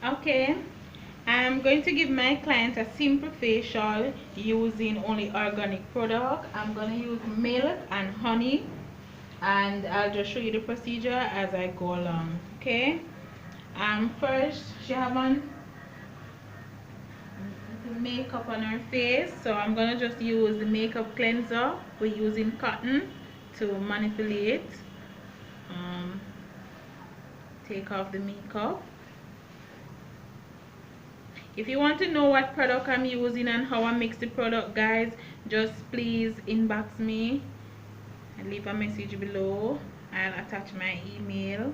Okay, I'm going to give my client a simple facial using only organic product. I'm going to use milk and honey, and I'll just show you the procedure as I go along. Okay, first she have on makeup on her face, so I'm gonna just use the makeup cleanser. We're using cotton to manipulate, um, take off the makeup. If you want to know what product I'm using and how I mix the product, guys, just please inbox me and leave a message below. I'll attach my email.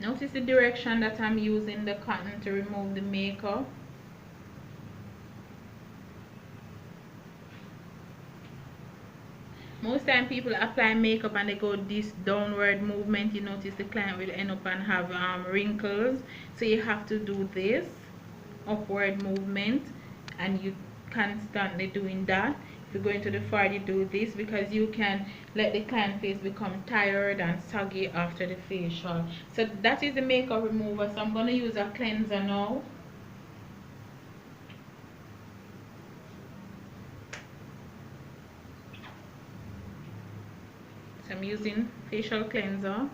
Notice the direction that I'm using the cotton to remove the makeup. Most time people apply makeup and they go this downward movement. You notice the client will end up and have wrinkles, so you have to do this upward movement, and you constantly doing that. If you're going to the far, you do this because you can let the client face become tired and saggy after the facial. So that is the makeup remover. So I'm going to use a cleanser now. So I'm using facial cleanser.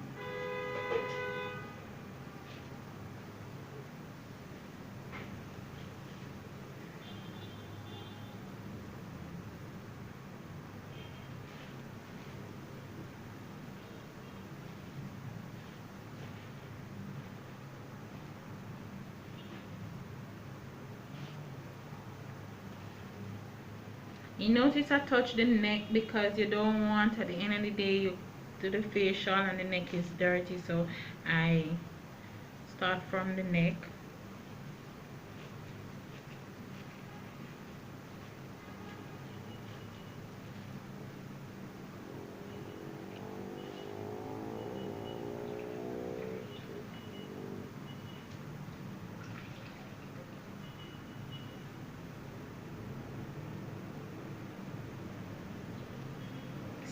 You notice I touch the neck because you don't want at the end of the day you do the facial and the neck is dirty, so I start from the neck.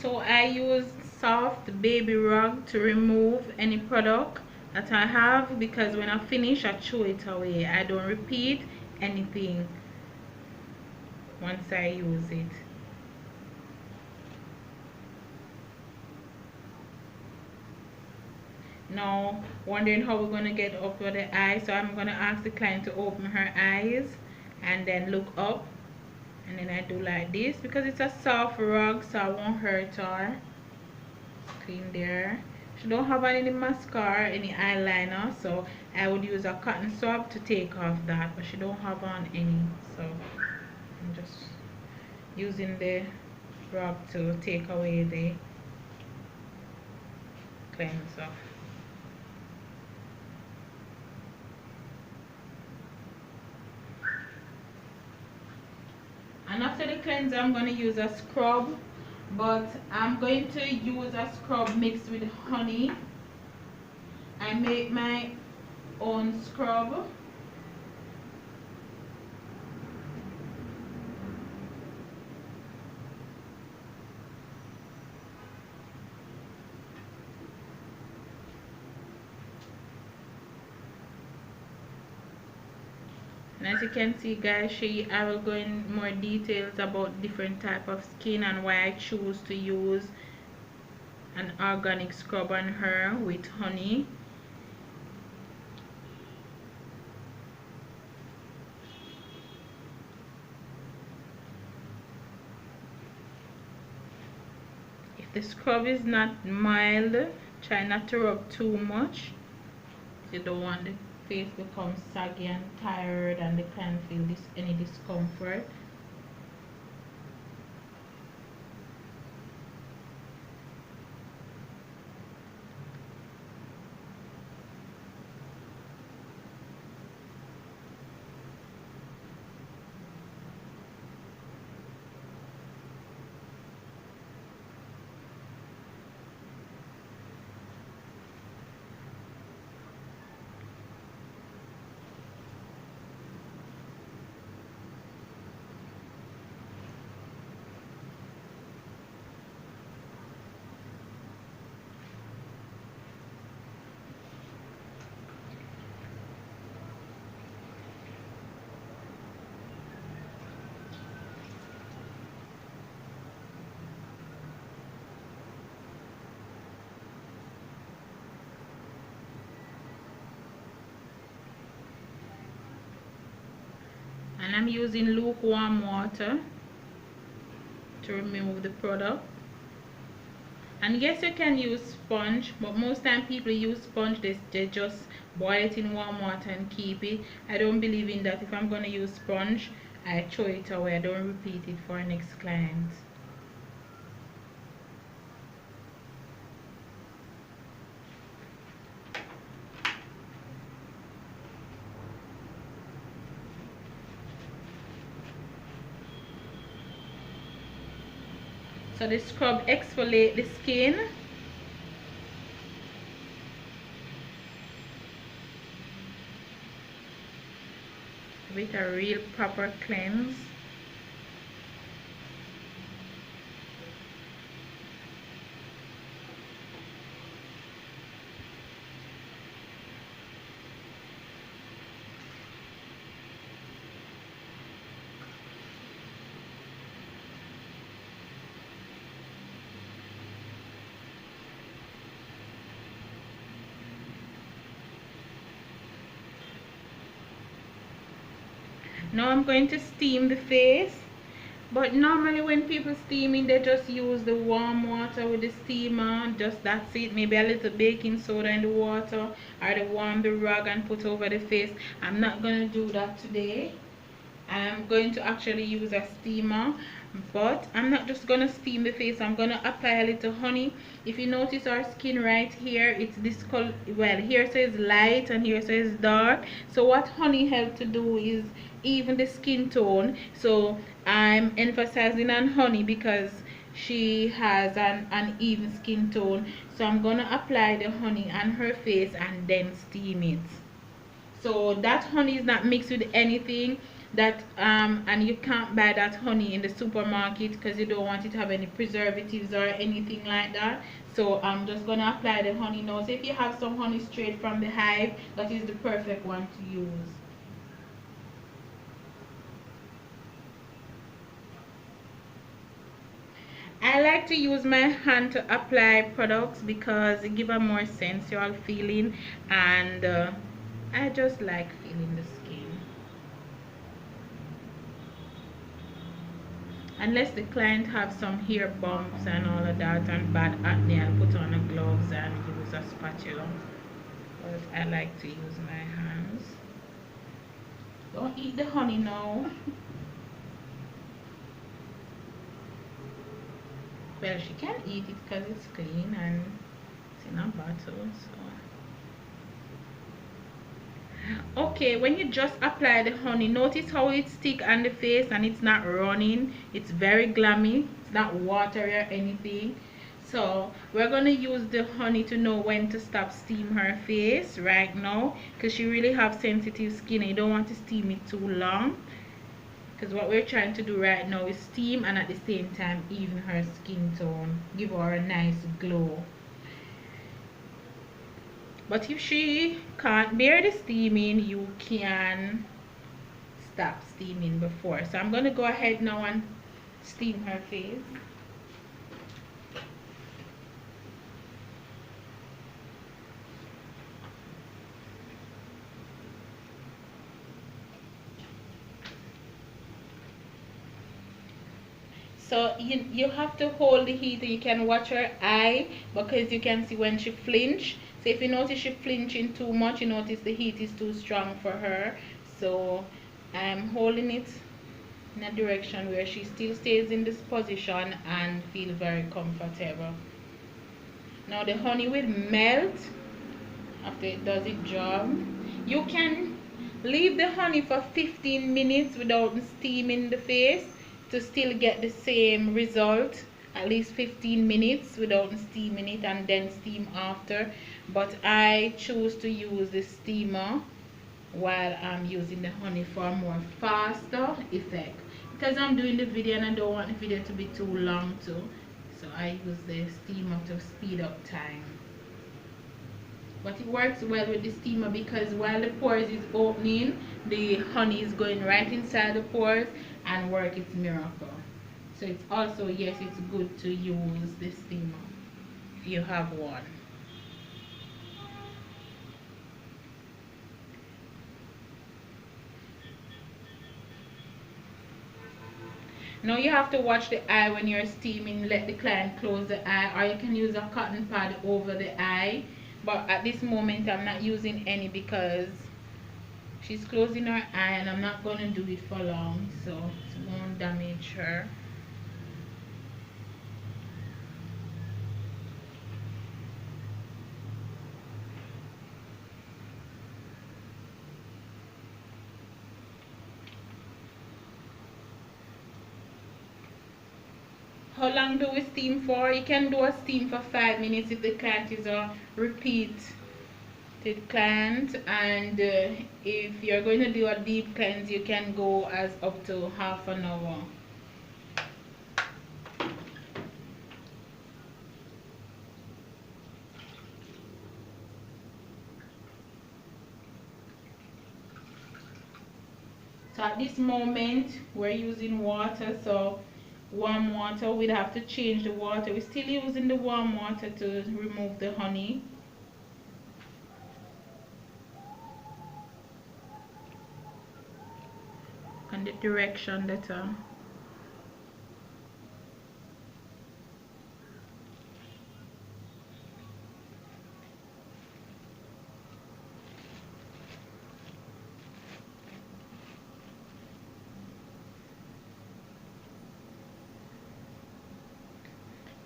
So I use soft baby rug to remove any product that I have, because when I finish I throw it away. I don't repeat anything once I use it. Now wondering how we're gonna get up with the eye, so I'm gonna ask the client to open her eyes and then look up, and then I do like this because it's a soft rug, so I won't hurt her. Clean there. She don't have any mascara, any eyeliner, so I would use a cotton swab to take off that, but she don't have on any, so I'm just using the rub to take away the cleanser. And after the cleanser I'm going to use a scrub, but I'm going to use a scrub mixed with honey. I make my own scrub. And as you can see, guys, I will go in more details about different type of skin and why I choose to use an organic scrub on her with honey. If the scrub is not mild, try not to rub too much. You don't want the face to become saggy and tired and they can't feel any discomfort. I'm using lukewarm water to remove the product. And yes, you can use sponge, but most time people use sponge, they just boil it in warm water and keep it. I don't believe in that. If I'm going to use sponge, I throw it away. I don't repeat it for next client. So the scrub exfoliate the skin. With a real proper cleanse. Now I'm going to steam the face. But normally when people steaming, they just use the warm water with the steamer. Just that's it. Maybe a little baking soda in the water, or they warm the rag and put over the face. I'm not going to do that today. I'm going to actually use a steamer, but I'm not just gonna steam the face. I'm gonna apply a little honey. If you notice our skin right here, it's this color. Well, here says light and here says dark. So what honey helps to do is even the skin tone. So I'm emphasizing on honey because she has an even skin tone. So I'm gonna apply the honey on her face and then steam it. So that honey is not mixed with anything that and you can't buy that honey in the supermarket because you don't want it to have any preservatives or anything like that. So I'm just gonna apply the honey now. So if you have some honey straight from the hive, that is the perfect one to use. I like to use my hand to apply products because it gives a more sensual feeling, and I just like feeling the skin. Unless the client have some hair bumps and all of that and bad acne, I'll put on a gloves and use a spatula. But I like to use my hands. Don't eat the honey now. Well, she can eat it because it's clean and it's in a bottle. So okay, when you just apply the honey, notice how it stick on the face and it's not running. It's very glammy. It's not watery or anything. So we're gonna use the honey to know when to stop steam her face right now, because she really have sensitive skin and you don't want to steam it too long, because what we're trying to do right now is steam and at the same time even her skin tone, give her a nice glow. But if she can't bear the steaming, you can stop steaming before. So I'm gonna go ahead now and steam her face. So you have to hold the heat. You can watch her eye because you can see when she flinch. So if you notice she flinching too much, you notice the heat is too strong for her. So I'm holding it in a direction where she still stays in this position and feel very comfortable. Now the honey will melt after it does its job. You can leave the honey for 15 minutes without steaming the face to still get the same result. At least 15 minutes without steaming it and then steam after. But I choose to use the steamer while I'm using the honey for a more faster effect, because I'm doing the video and I don't want the video to be too long too. So I use the steamer to speed up time. But it works well with the steamer because while the pores is opening, the honey is going right inside the pores and work its miracle. So it's also, yes, it's good to use the steamer if you have one. Now you have to watch the eye when you're steaming. Let the client close the eye, or you can use a cotton pad over the eye. But at this moment I'm not using any because she's closing her eye and I'm not going to do it for long, so it won't damage her. How long do we steam for? You can do a steam for 5 minutes if the client is a repeat client, and if you're going to do a deep cleanse you can go as up to half an hour. So at this moment we're using water, so warm water. We'd have to change the water. We're still using the warm water to remove the honey. And the direction letter.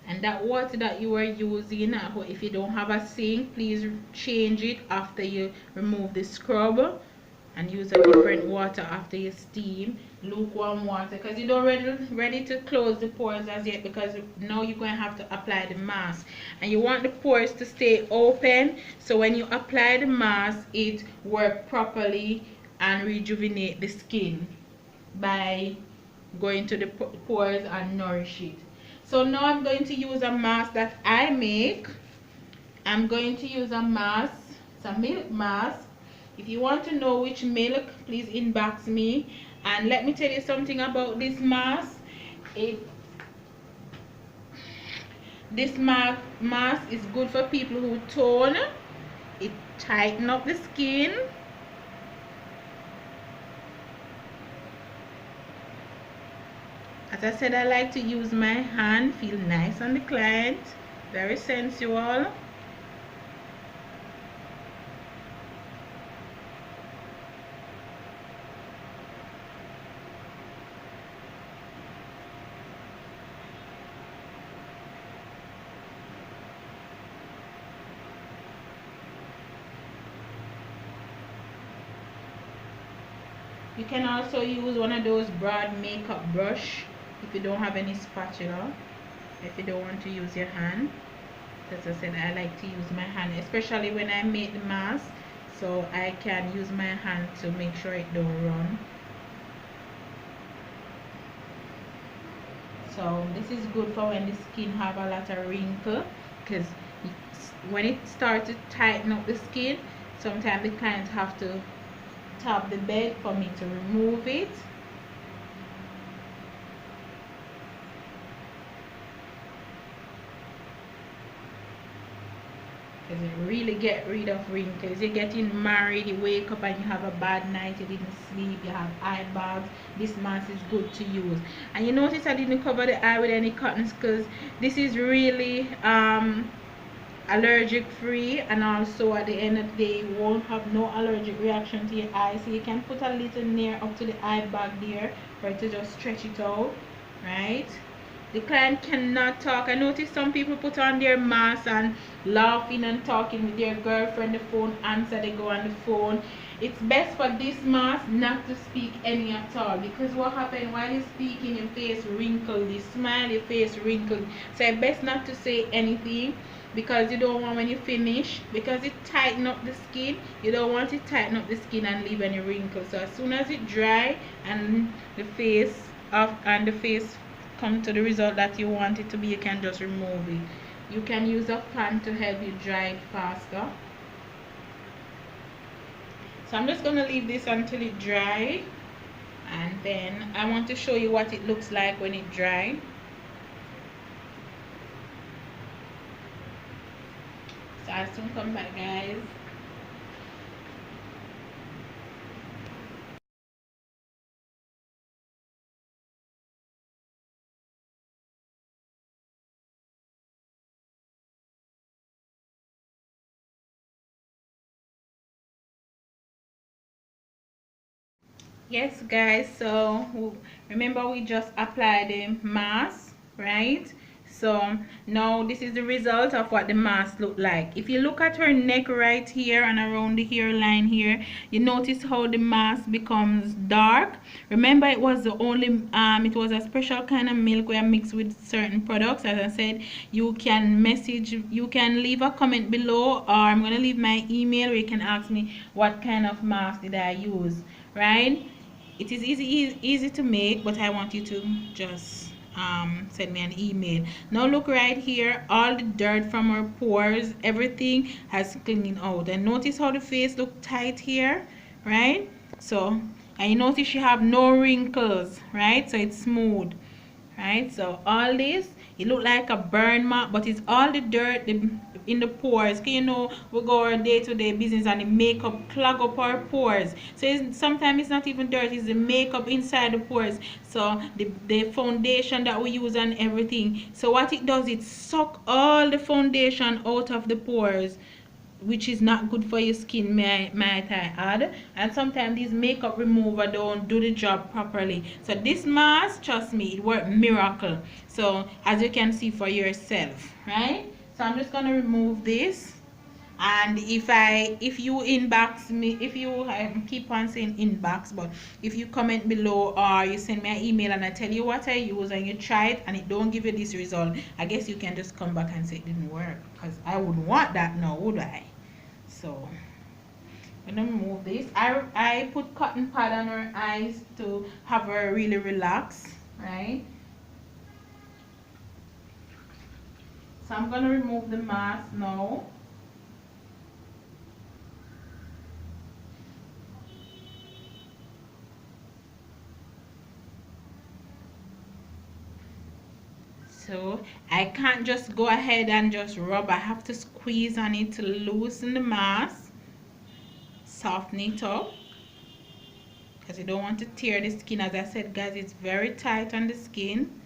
And that water that you are using, if you don't have a sink, please change it after you remove the scrub, and use a different water after you steam. Lukewarm water, because you don't ready to close the pores as yet, because now you're going to have to apply the mask and you want the pores to stay open, so when you apply the mask it work properly and rejuvenate the skin by going to the pores and nourish it. So now I'm going to use a mask that I make. I'm going to use a mask, it's a milk mask. If you want to know which milk, please inbox me. And let me tell you something about this mask. This mask is good for people who tone. It tighten up the skin. As I said, I like to use my hand, feel nice on the client, very sensual. You can also use one of those broad makeup brush if you don't have any spatula, if you don't want to use your hand. As I said, I like to use my hand, especially when I make the mask, so I can use my hand to make sure it don't run. So this is good for when the skin have a lot of wrinkle, because when it starts to tighten up the skin, sometimes the clients have to tap the bed for me to remove it. Because it really get rid of wrinkles. You're getting married, you wake up and you have a bad night, you didn't sleep, you have eye bags. This mask is good to use. And you notice I didn't cover the eye with any cottons, because this is really allergic free, and also at the end of the day you won't have no allergic reaction to your eye. So you can put a little nail up to the eye bag there for it to just stretch it out, right? The client cannot talk. I notice some people put on their mask and laughing and talking with their girlfriend. The phone answer, they go on the phone. It's best for this mask not to speak any at all, because what happens while you speaking, your face wrinkled, you smile, your face wrinkled. So it's best not to say anything, because you don't want, when you finish, because it tighten up the skin, you don't want it tighten up the skin and leave any wrinkles. So as soon as it dry and the face come to the result that you want it to be, you can just remove it. You can use a fan to help you dry it faster. So I'm just going to leave this until it dry, and then I want to show you what it looks like when it dry. So I'll soon come back, guys. Yes guys, so remember we just applied the mask, right? So now this is the result of what the mask look like. If you look at her neck right here and around the hairline here, you notice how the mask becomes dark. Remember, it was the only it was a special kind of milk where mixed with certain products. As I said, you can leave a comment below, or I'm gonna leave my email where you can ask me what kind of mask did I use, right? It is easy to make, but I want you to just send me an email. Now look right here, all the dirt from our pores, everything has cleaned out. And notice how the face look tight here, right? So, and you notice you have no wrinkles, right? So it's smooth, right? So all this, it look like a burn mark, but it's all the dirt in the pores. You know, we go our day-to-day business and the makeup clog up our pores. So sometimes it's not even dirt, it's the makeup inside the pores. So the foundation that we use and everything, so what it does, it suck all the foundation out of the pores, which is not good for your skin, might I add. And sometimes these makeup remover don't do the job properly. So this mask, trust me, it worked miracle. So as you can see for yourself, right? So I'm just gonna remove this. And if you inbox me, if you keep on saying inbox, but if you comment below or you send me an email and I tell you what I use and you try it and it don't give you this result, I guess you can just come back and say it didn't work, because I would want that now, would I? So I'm gonna remove this. I put cotton pad on her eyes to have her really relax, right? So I'm gonna remove the mask now. So I can't just go ahead and just rub. I have to squeeze on it to loosen the mask, soften it up, because you don't want to tear the skin. As I said guys, it's very tight on the skin.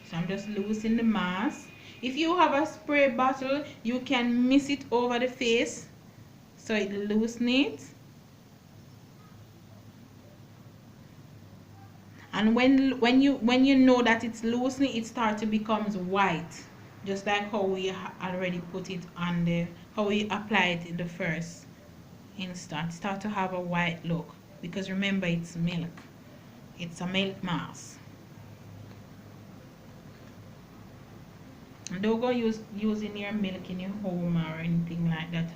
So I'm just loosening the mask. If you have a spray bottle, you can mist it over the face so it loosens it. And when you know that it's loosening, it starts to becomes white, just like how we already put it on the, how we applied it in the first instant. Start to have a white look, because remember, it's milk, it's a milk mask. And don't go using your milk in your home or anything like that.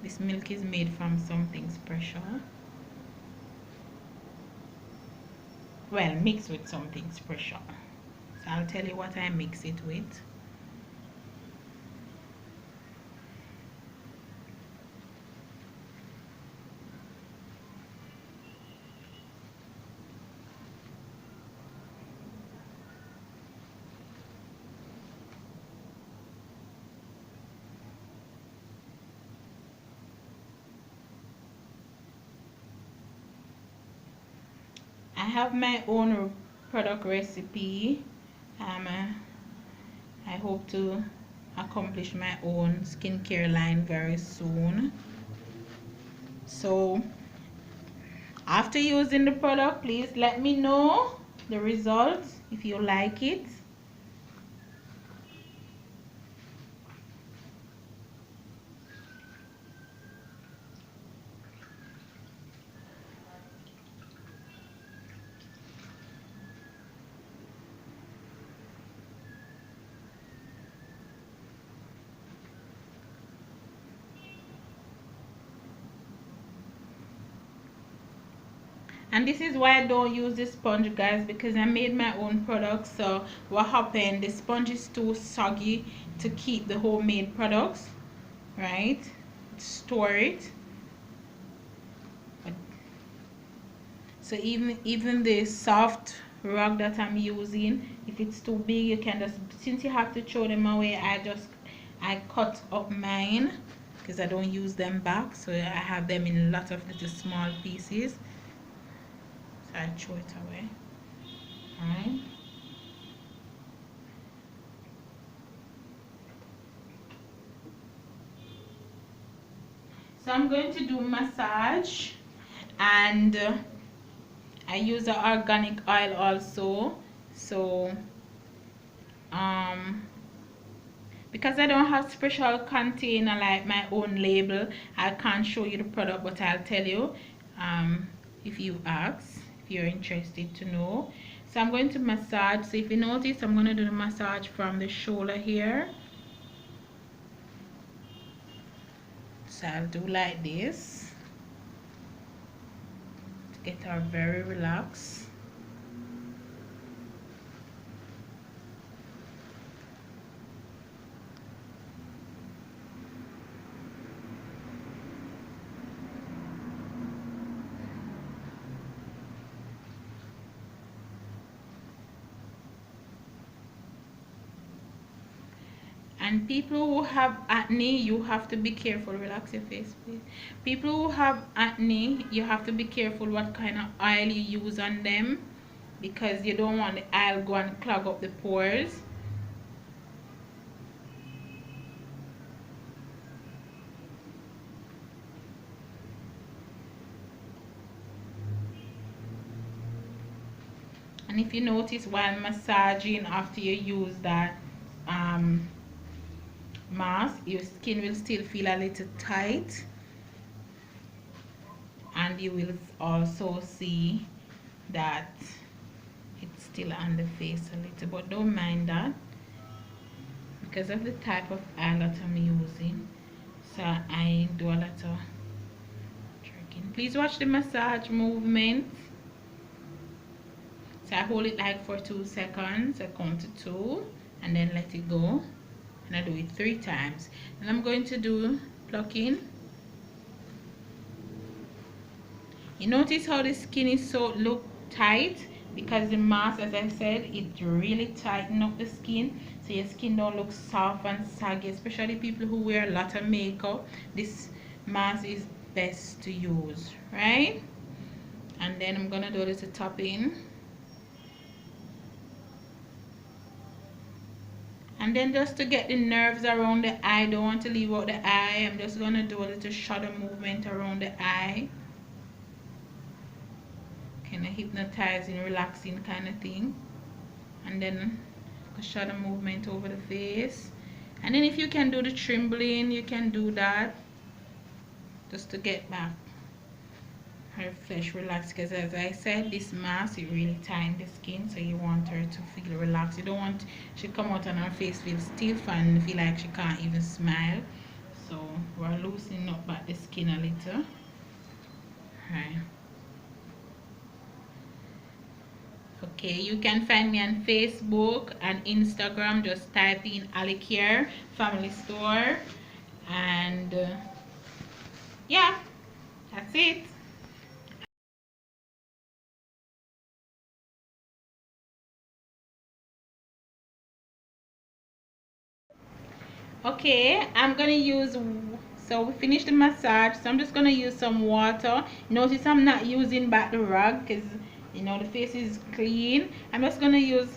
This milk is made from something special. Well, mixed with something special. So I'll tell you what I mix it with. I have my own product recipe. I hope to accomplish my own skincare line very soon. So after using the product, please let me know the results if you like it. And this is why I don't use this sponge guys, because I made my own product. So what happened, the sponge is too soggy to keep the homemade products, right? Store it. So even the soft rug that I'm using, if it's too big, you can just, since you have to throw them away, I cut up mine, because I don't use them back, so I have them in lots of little small pieces. So I throw it away. Alright. So I'm going to do massage, and I use the organic oil also. So because I don't have special container like my own label, I can't show you the product, but I'll tell you if you ask, if you're interested to know. So I'm going to massage. So if you notice, I'm going to do the massage from the shoulder here. So I'll do like this to get her very relaxed. And people who have acne, you have to be careful. Relax your face, please. People who have acne, you have to be careful what kind of oil you use on them, because you don't want the oil go and clog up the pores. And if you notice while massaging, after you use that mask, your skin will still feel a little tight, and you will also see that it's still on the face a little, but don't mind that because of the type of oil that I'm using. So I do a lot of jerking. Please watch the massage movement. So I hold it like for 2 seconds. I count to 2 and then let it go, and I do it 3 times. And I'm going to do plucking. You notice how the skin is so look tight, because the mask, as I said, it really tighten up the skin, so your skin don't look soft and saggy. Especially people who wear a lot of makeup, this mask is best to use, right? And then I'm gonna do a little tapping, and then just to get the nerves around the eye, don't want to leave out the eye, I'm just gonna do a little shudder movement around the eye, kind of hypnotizing, relaxing kind of thing. And then a shudder movement over the face. And then if you can do the trembling, you can do that, just to get back her flesh relaxed, because as I said, this mask, it really tighten the skin, so you want her to feel relaxed. You don't want she come out and her face feel stiff and feel like she can't even smile. So we're loosening up back the skin a little. Right. Okay, you can find me on Facebook and Instagram. Just type in Alicare Family Store, and yeah, that's it. Okay, I'm gonna use, so we finished the massage, so I'm just gonna use some water. Notice I'm not using back the rug, because you know the face is clean. I'm just gonna use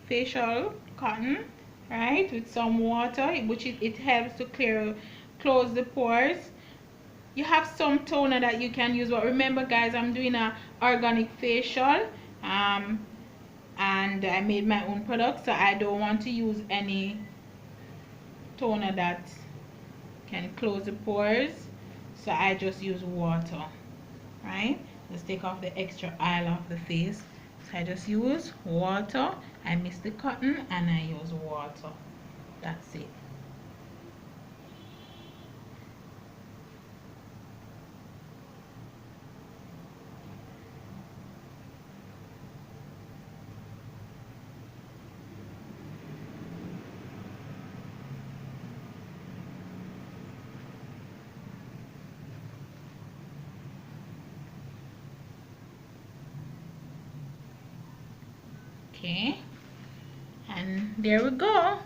facial cotton, right, with some water, which it helps to close the pores. You have some toner that you can use, but remember guys, I'm doing a organic facial, um and I made my own product, so I don't want to use any toner that can close the pores, so I just use water, right? Just take off the extra oil off the face. So I just use water. I mix the cotton and I use water. That's it. Okay, and there we go.